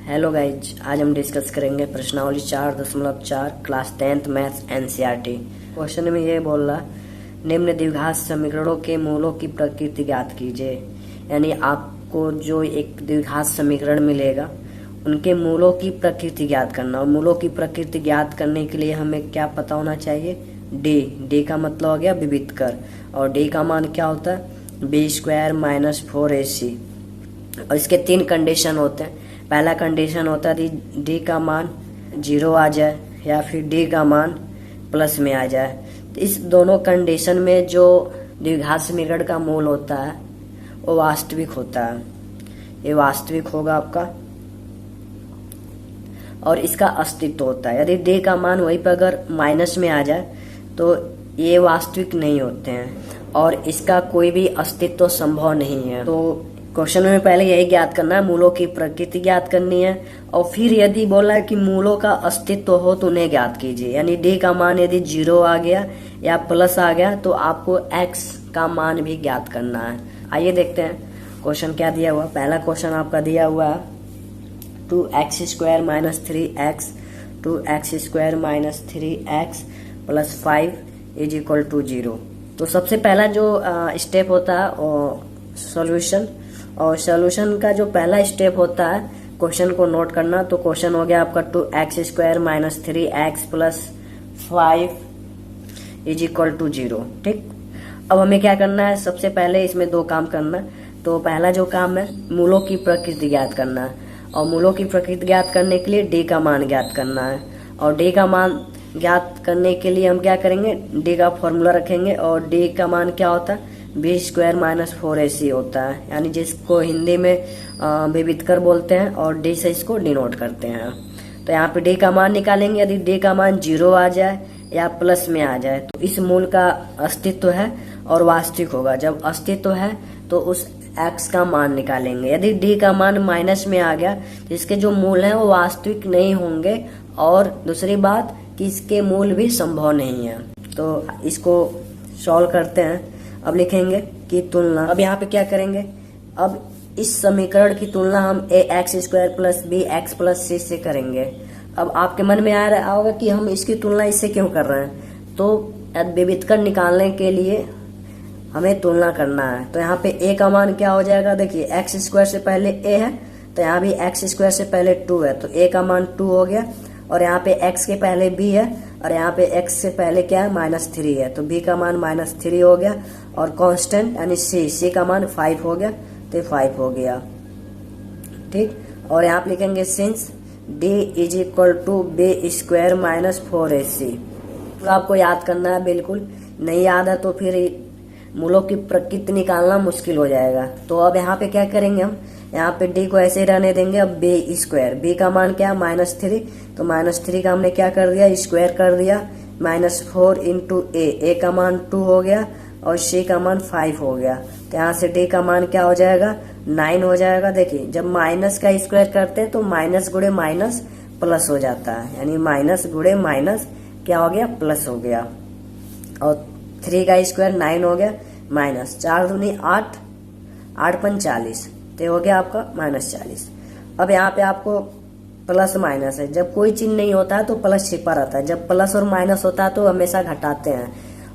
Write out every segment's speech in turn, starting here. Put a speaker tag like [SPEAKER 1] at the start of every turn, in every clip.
[SPEAKER 1] Hello guys, आज हम discuss करेंगे प्रश्नावली 4.4 class 10th maths NCERT. Question में ये बोल रहा, निम्न द्विघात समीकरणों के मूलों की प्रकृति ज्ञात कीजिए। यानी आपको जो एक द्विघात समीकरण मिलेगा उनके मूलों की प्रकृति ज्ञात करना। और मूलों की प्रकृति ज्ञात करने के लिए हमें क्या पता होना चाहिए? डी का मतलब हो गया विविधकर, और डी का मान क्या होता है? b² - 4ac। और इसके 3 कंडीशन होते हैं। पहला कंडीशन होता है डी का मान 0 आ जाए या फिर डी का मान प्लस में आ जाए। तो इस दोनों कंडीशन में जो द्विघात समीकरण का मूल होता है वो वास्तविक होता है। ये वास्तविक होगा आपका, और इसका अस्तित्व होता है। यदि डी का मान वहीं पर अगर माइनस में आ जाए तो ये वास्तविक नहीं होते हैं और इसका कोई भी अस्तित्व संभव नहीं है। तो क्वेश्चन में पहले यही ज्ञात करना है, मूलों की प्रकृति ज्ञात करनी है। और फिर यदि बोला है कि मूलों का अस्तित्व हो तो उन्हें ज्ञात कीजिए। यानी डी का मान यदि 0 आ गया या प्लस आ गया तो आपको x का मान भी ज्ञात करना है। आइए देखते हैं क्वेश्चन क्या दिया हुआ। पहला क्वेश्चन आपका दिया हुआ है 2x² - 3x 2x² - 3x + 5 = 0। तो सबसे पहला जो स्टेप होता है सॉल्यूशन, और सॉल्यूशन का जो पहला स्टेप होता है क्वेश्चन को नोट करना। तो क्वेश्चन हो गया आपका 2x² - 3x + 5 = 0। ठीक, अब हमें क्या करना है? सबसे पहले इसमें 2 काम करना। तो पहला जो काम है मूलों की प्रकृति ज्ञात करना है, और मूलों की प्रकृति ज्ञात करने के लिए डी का मान ज्ञात करना है। और डी का मान ज्ञात करने के लिए हम क्या करेंगे? डी का फॉर्मूला रखेंगे, और डी का मान क्या होता है? b² - 4ac होता है। यानी जिसको हिंदी में विविधकर बोलते हैं, और डी से इसको डिनोट करते हैं। तो यहाँ पे डी का मान निकालेंगे। यदि डी का मान 0 आ जाए या प्लस में आ जाए तो इस मूल का अस्तित्व है और वास्तविक होगा। जब अस्तित्व है तो उस x का मान निकालेंगे। यदि डी का मान माइनस में आ गया तो इसके जो मूल हैं वो वास्तविक नहीं होंगे, और दूसरी बात कि इसके मूल भी संभव नहीं है। तो इसको सॉल्व करते हैं। अब लिखेंगे कि तुलना। अब यहाँ पे क्या करेंगे? अब इस समीकरण की तुलना हम ax² + bx + c से करेंगे। अब आपके मन में आ रहा होगा कि हम इसकी तुलना इससे क्यों कर रहे हैं। तो विविधकर निकालने के लिए हमें तुलना करना है। तो यहाँ पे a का मान क्या हो जाएगा? देखिए x² से पहले a है, तो यहाँ भी x² से पहले 2 है, तो a का मान 2 हो गया। और यहाँ पे x के पहले b है, और यहाँ पे x से पहले क्या है? -3 है, तो b का मान -3 हो गया। और कांस्टेंट यानी c का मान 5 हो गया, तो 5 हो गया। ठीक, और यहाँ पे लिखेंगे सिंस d = b² - 4ac। तो आपको याद करना है, बिल्कुल नहीं याद है तो फिर मूलों की प्रकृति निकालना मुश्किल हो जाएगा। तो अब यहाँ पे क्या करेंगे? हम यहाँ पे d को ऐसे ही रहने देंगे। अब b² का मान क्या है? -3, तो -3 का हमने क्या कर दिया? स्क्वायर कर दिया। -4 × a का मान 2 हो गया, और c का मान 5 हो गया। तो यहाँ से d का मान क्या हो जाएगा? 9 हो जाएगा। देखिए जब माइनस का स्क्वायर करते हैं तो माइनस गुणे माइनस प्लस हो जाता है, यानी माइनस गुणे माइनस क्या हो गया? प्लस हो गया। और 3 का स्क्वायर 9 हो गया, माइनस 4 दूनी 8, 8 × 40, तो हो गया आपका -40। अब यहाँ पे आपको प्लस माइनस है। जब कोई चिन्ह नहीं होता है तो प्लस छिपा रहता है, जब प्लस और माइनस होता है तो हमेशा घटाते हैं।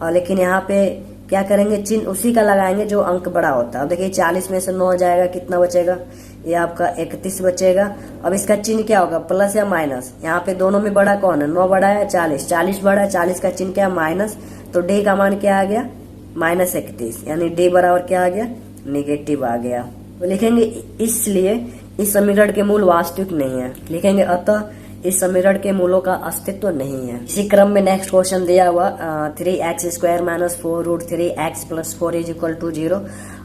[SPEAKER 1] और लेकिन यहाँ पे क्या करेंगे? चिन्ह उसी का लगाएंगे जो अंक बड़ा होता है। अब देखिए 40 में से 9 जाएगा, कितना बचेगा? ये आपका 31 बचेगा। अब इसका चिन्ह क्या होगा? प्लस या माइनस? यहाँ पे दोनों में बड़ा कौन है? 9 बड़ा है 40, 40 बड़ा है, 40 का चिन्ह क्या है? माइनस। तो डी का मान क्या आ गया? -31, यानी डी बराबर क्या आ गया? नेगेटिव आ गया। तो लिखेंगे इसलिए इस समीकरण के मूल वास्तविक नहीं है। लिखेंगे अतः इस समीकरण के मूलों का अस्तित्व नहीं है। इसी क्रम में नेक्स्ट क्वेश्चन दिया हुआ 3x² - 4 √3x + 4 = 0।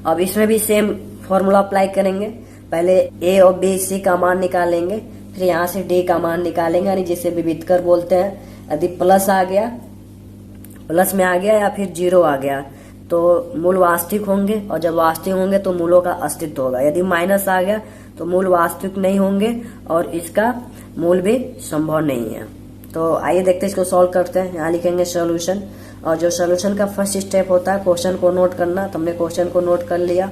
[SPEAKER 1] अब इसमें भी सेम फॉर्मूला अप्लाई करेंगे। पहले a और b c का मान निकालेंगे, फिर यहाँ से d का मान निकालेंगे, यानी जिसे विविधकर बोलते हैं। यदि प्लस आ गया, प्लस में आ गया, या फिर 0 आ गया तो मूल वास्तविक होंगे, और जब वास्तविक होंगे तो मूलों का अस्तित्व होगा। यदि माइनस आ गया तो मूल वास्तविक नहीं होंगे और इसका मूल भी संभव नहीं है। तो आइए देखते हैं, इसको सॉल्व करते हैं। यहाँ लिखेंगे सॉल्यूशन, और जो सॉल्यूशन का फर्स्ट स्टेप होता है क्वेश्चन को नोट करना। तो हमने क्वेश्चन को नोट कर लिया।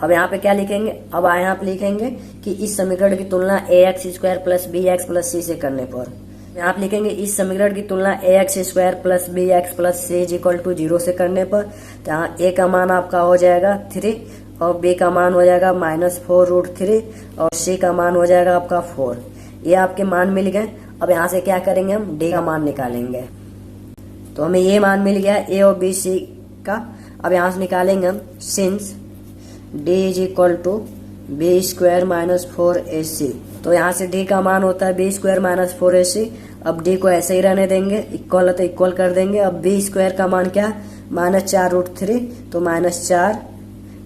[SPEAKER 1] अब यहाँ पे क्या लिखेंगे, अब यहाँ पे लिखेंगे कि इस समीकरण की तुलना ax square plus b x plus c से करने पर, यहाँ पे लिखेंगे इस समीकरण की तुलना ax square plus b x plus c is equal to 0 से करने पर। तो यहाँ a का मान आपका हो जाएगा 3 और b का मान हो जाएगा -4√3 और c का मान हो जाएगा आपका 4। ये आपके मान मिल गए। अब यहाँ से क्या करेंगे, हम d का मान निकालेंगे। तो हमें ये मान मिल गया a और b c का। अब यहाँ से निकालेंगे हम since d is equal to b square minus 4ac। तो यहाँ से d का मान होता है बी स्क्वायर माइनस 4ac। अब d को ऐसे ही रहने देंगे, इक्वल है तो इक्वल कर देंगे। अब बी स्क्वायर का मान क्या, -4√3, तो -4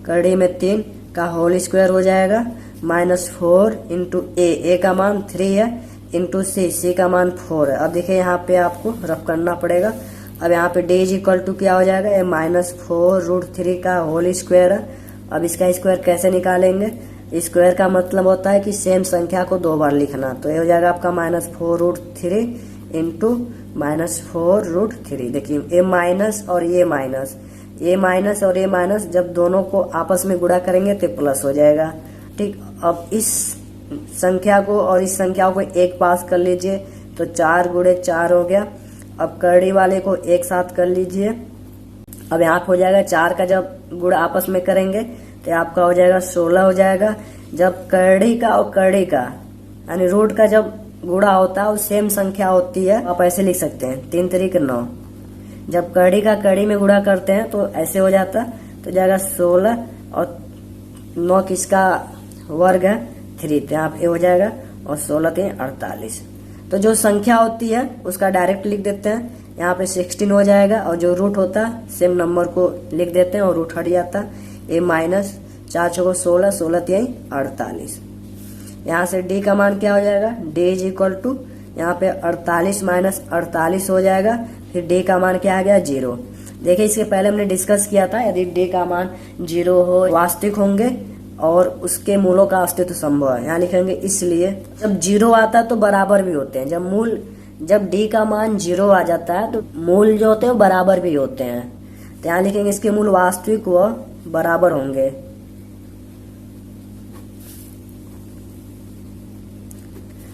[SPEAKER 1] कड़ी में 3 का होल स्क्वायर हो जाएगा, -4 इंटू ए का मान 3 है, इंटू सी का मान 4 है। अब देखिए यहाँ पे आपको रफ करना पड़ेगा। अब यहाँ पे d इज इक्वल टू क्या हो जाएगा, ये -4√3 का होल स्क्वायर है। अब इसका स्क्वायर कैसे निकालेंगे, स्क्वायर का मतलब होता है कि सेम संख्या को 2 बार लिखना। तो ये हो जाएगा आपका -4√3 इंटू -4√3। देखिए ये माइनस और ये माइनस, ये माइनस और ये माइनस जब दोनों को आपस में गुणा करेंगे तो प्लस हो जाएगा। ठीक, अब इस संख्या को और इस संख्या को एक पास कर लीजिए तो 4 गुणे 4 हो गया। अब करड़ी वाले को एक साथ कर लीजिए। अब यहाँ पे हो जाएगा 4 का जब गुणा आपस में करेंगे तो आपका हो जाएगा 16 हो जाएगा। जब करड़ी का और करड़ी का यानी रूट का जब गुणा होता है वो सेम संख्या होती है, आप ऐसे लिख सकते हैं 3 3 9। जब करड़ी का करड़ी में गुणा करते हैं तो ऐसे हो जाता है, तो जाएगा 16 और 9 किसका वर्ग है 3, तो यहाँ पे हो जाएगा और 16 3 48। तो जो संख्या होती है उसका डायरेक्ट लिख देते हैं, यहाँ पे 16 हो जाएगा और जो रूट होता है सेम नंबर को लिख देते हैं और रूट हट जाता है। ये -4 चौको 16, 16 3 48। यहाँ से d का मान क्या हो जाएगा, d इज इक्वल टू यहाँ पे 48 माइनस 48 हो जाएगा। फिर d का मान क्या आ गया 0। देखिए इसके पहले हमने डिस्कस किया था, यदि d का मान 0 हो वास्तविक होंगे और उसके मूलों का अस्तित्व संभव है। यहाँ लिखेंगे इसलिए जब 0 आता है तो बराबर भी होते हैं। जब d का मान 0 आ जाता है तो मूल जो होते हैं बराबर भी होते हैं। तो यहाँ लिखेंगे इसके मूल वास्तविक व बराबर होंगे।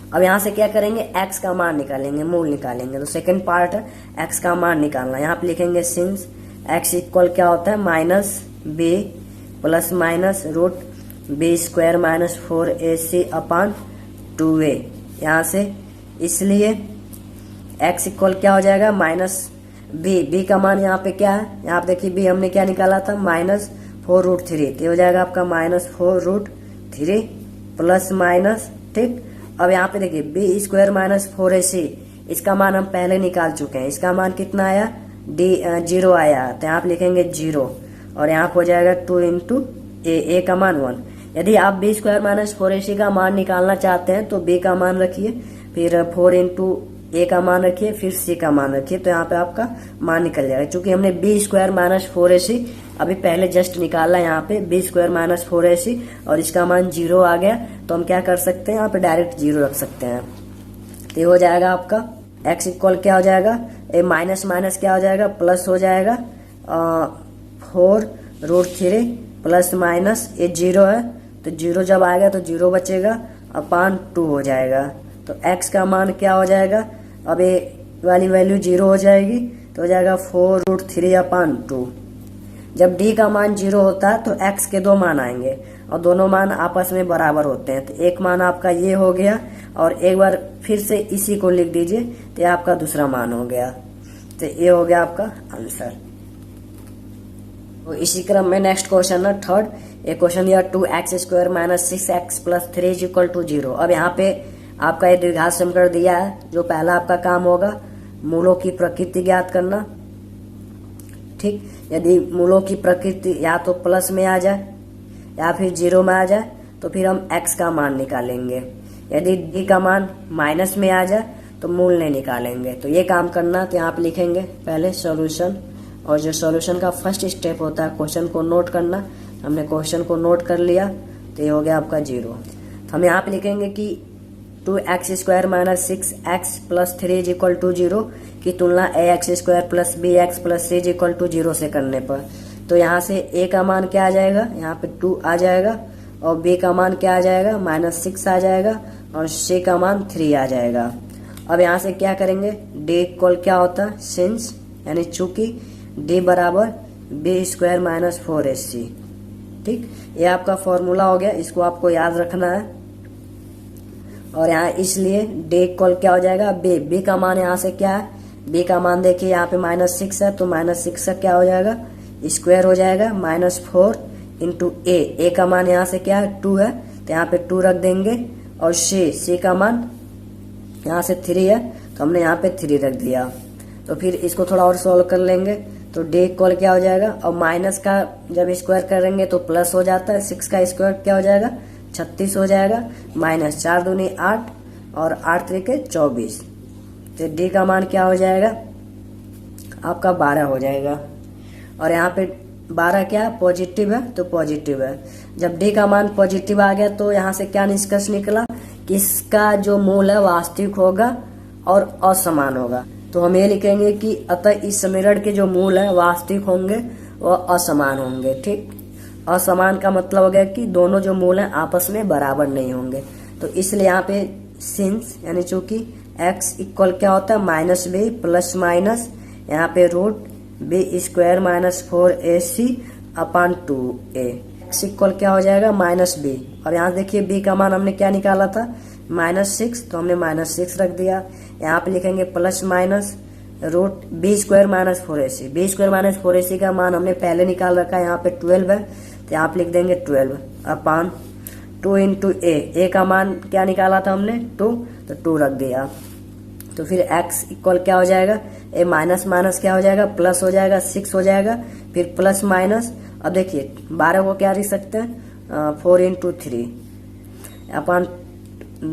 [SPEAKER 1] अब यहाँ से क्या करेंगे, x का मान निकालेंगे, मूल निकालेंगे। तो सेकंड पार्ट है x का मान निकालना। यहाँ पे लिखेंगे सिंस x इक्वल क्या होता है -b plus minus root b square minus 4ac upon 2a। यहाँ से इसलिए x इक्वल क्या हो जाएगा -b का मान यहाँ पे क्या है, यहाँ पे देखिए b हमने क्या निकाला था -4√3। तो हो जाएगा आपका -4√3 प्लस माइनस। ठीक, अब यहाँ पे देखिए बी स्क्वायर माइनस 4ac, इसका मान हम पहले निकाल चुके हैं। इसका मान कितना आया, 0 आया। तो यहाँ पे लिखेंगे 0 और यहाँ पे हो जाएगा 2 इंटू ए का मान 1। यदि आप बी स्क्वायर माइनस 4ac का मान निकालना चाहते हैं तो b का मान रखिए, फिर 4 इंटू ए का मान रखिए, फिर सी का मान रखिए। तो यहाँ पे आपका मान निकल जाएगा। क्योंकि हमने बी स्क्वायर माइनस 4ac अभी पहले जस्ट निकाला, यहाँ पे बी स्क्वायर माइनस 4ac और इसका मान 0 आ गया। तो हम क्या कर सकते हैं, यहाँ पे डायरेक्ट 0 रख सकते हैं। तो ये हो जाएगा आपका x इक्वल क्या हो जाएगा, ए माइनस माइनस क्या हो जाएगा, प्लस हो जाएगा 4√3 प्लस माइनस ये 0 है तो 0 जब आएगा तो 0 बचेगा अपान 2 हो जाएगा। तो x का मान क्या हो जाएगा, अब ये वाली वैल्यू 0 हो जाएगी तो हो जाएगा 4√3 अपान 2। जब d का मान 0 होता है तो x के 2 मान आएंगे और दोनों मान आपस में बराबर होते हैं। तो एक मान आपका ये हो गया और एक बार फिर से इसी को लिख दीजिए तो ये आपका दूसरा मान हो गया। तो ये हो गया आपका आंसर। तो इसी क्रम में नेक्स्ट क्वेश्चन है थर्ड। ये क्वेश्चन यह 2x square minus 6x plus 3 is equal to 0। अब यहाँ पे आपका ये द्विघात समीकरण दिया है। जो पहला आपका काम होगा मूलों की प्रकृति ज्ञात करना। ठीक, यदि मूलों की प्रकृति या तो प्लस में आ जाए या फिर 0 में आ जाए तो फिर हम x का मान निकालेंगे। यदि d का मान माइनस में आ जाए तो मूल नहीं निकालेंगे। तो ये काम करना, तो यहाँ पे लिखेंगे पहले सॉल्यूशन, और जो सॉल्यूशन का फर्स्ट स्टेप होता है क्वेश्चन को नोट करना। हमने क्वेश्चन को नोट कर लिया तो ये हो गया आपका 0। तो हम यहाँ पे लिखेंगे कि 2x square minus 6x plus 3 is equal to 0 की तुलना ax square plus bx plus c is equal to 0 से करने पर। तो यहाँ से ए का मान क्या आ जाएगा, यहाँ पे 2 आ जाएगा, और बी का मान क्या आ जाएगा, -6 आ जाएगा, और सी का मान 3 आ जाएगा। अब यहाँ से क्या करेंगे, डी इक्वल क्या होता है, सिंस यानी चूंकि डी बराबर b² - 4ac। ठीक, ये आपका फॉर्मूला हो गया, इसको आपको याद रखना है। और यहाँ इसलिए डी इक्वल क्या हो जाएगा, बी का मान यहाँ से क्या है, बी का मान देखिए यहाँ पे -6 है, तो -6 का क्या हो जाएगा, स्क्वायर हो जाएगा, -4 इंटू ए का मान यहाँ से क्या है, 2 है, तो यहाँ पे 2 रख देंगे, और सी का मान यहाँ से 3 है, तो हमने यहाँ पे 3 रख दिया। तो फिर इसको थोड़ा और सोल्व कर लेंगे, तो डी इक्वल क्या हो जाएगा, और माइनस का जब स्क्वायर करेंगे तो प्लस हो जाता है, 6 का स्क्वायर क्या हो जाएगा, 36 हो जाएगा, -4 दूनी 8 और 8 त्रिके 24, तो डी का मान क्या हो जाएगा, आपका 12 हो जाएगा। और यहाँ पे 12 क्या है, पॉजिटिव है, तो पॉजिटिव है। जब डी का मान पॉजिटिव आ गया तो यहाँ से क्या निष्कर्ष निकला कि इसका जो मूल है वास्तविक होगा और असमान होगा। तो हम ये लिखेंगे कि अतः इस समीकरण के जो मूल है वास्तविक होंगे और असमान होंगे। ठीक, असमान का मतलब हो गया कि दोनों जो मूल हैं आपस में बराबर नहीं होंगे। तो इसलिए यहाँ पे सिंस यानी चूंकि x इक्वल क्या होता है, -b प्लस माइनस यहाँ पे √b² - 4ac upon 2a। x equal क्या हो जाएगा, -b। और यहाँ देखिए b का मान हमने क्या निकाला था, -6, तो हमने -6 रख दिया। यहाँ पे लिखेंगे plus minus √b² - 4ac। b² - 4ac का मान हमने पहले निकाल रखा है, यहाँ पे 12 है, तो यहाँ पे लिख देंगे 12 अपॉन 2 इंटू ए का मान क्या निकाला था हमने, 2, तो 2 रख दिया। तो फिर x इक्वल क्या हो जाएगा, ए माइनस माइनस क्या हो जाएगा, प्लस हो जाएगा, 6 हो जाएगा, फिर प्लस माइनस। अब देखिए 12 को क्या लिख सकते हैं, 4 इंटू 3 अपॉन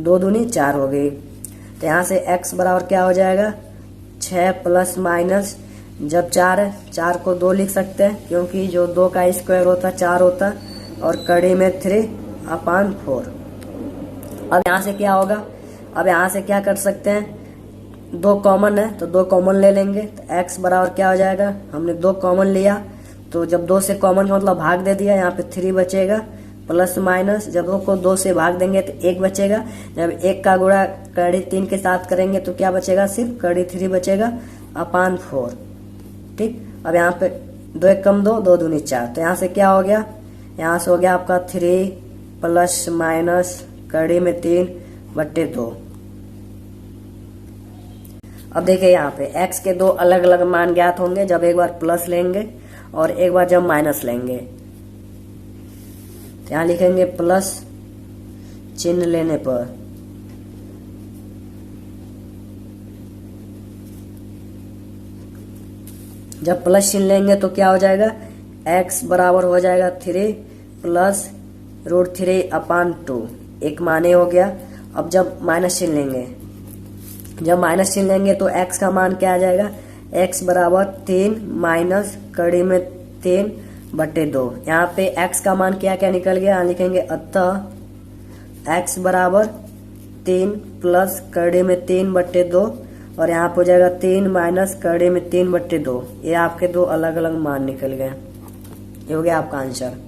[SPEAKER 1] 2 दूनी 4 हो गई। तो यहाँ से x बराबर क्या हो जाएगा, 6 प्लस माइनस, जब 4 है 4 को 2 लिख सकते हैं क्योंकि जो 2 का स्क्वायर होता 4 होता, और कड़ी में 3 अपॉन 4। अब यहाँ से क्या होगा, अब यहाँ से क्या कर सकते हैं, 2 कॉमन है तो 2 कॉमन ले लेंगे। तो x बराबर क्या हो जाएगा, हमने 2 कॉमन लिया, तो जब 2 से कॉमन का मतलब भाग दे दिया, यहाँ पे 3 बचेगा, प्लस माइनस जब 2 को 2 से भाग देंगे तो 1 बचेगा। जब 1 का गुणा कड़ी 3 के साथ करेंगे तो क्या बचेगा, सिर्फ कड़ी 3 बचेगा अपॉन 4। ठीक, अब यहाँ पे 2 1 कम 2, 2 दूनी 4, तो यहाँ से क्या हो गया, यहाँ से हो गया आपका 3 प्लस माइनस कड़ी में 3/2। अब देखिए यहाँ पे x के 2 अलग अलग मान ज्ञात होंगे, जब एक बार प्लस लेंगे और एक बार जब माइनस लेंगे। तो यहाँ लिखेंगे प्लस चिन्ह लेने पर, जब प्लस चिन्ह लेंगे तो क्या हो जाएगा, x बराबर हो जाएगा 3 प्लस √3 अपॉन 2, एक माने हो गया। अब जब माइनस चिन्ह लेंगे, जब माइनस चिन्ह लेंगे तो x का मान क्या आ जाएगा, x बराबर 3 माइनस कड़ी में 3/2। यहाँ पे x का मान क्या क्या निकल गया, यहाँ लिखेंगे अतः x बराबर 3 प्लस कड़ी में 3/2, और यहाँ पे हो जाएगा 3 माइनस कड़ी में 3/2। ये आपके 2 अलग अलग मान निकल गए। ये हो गया आपका आंसर।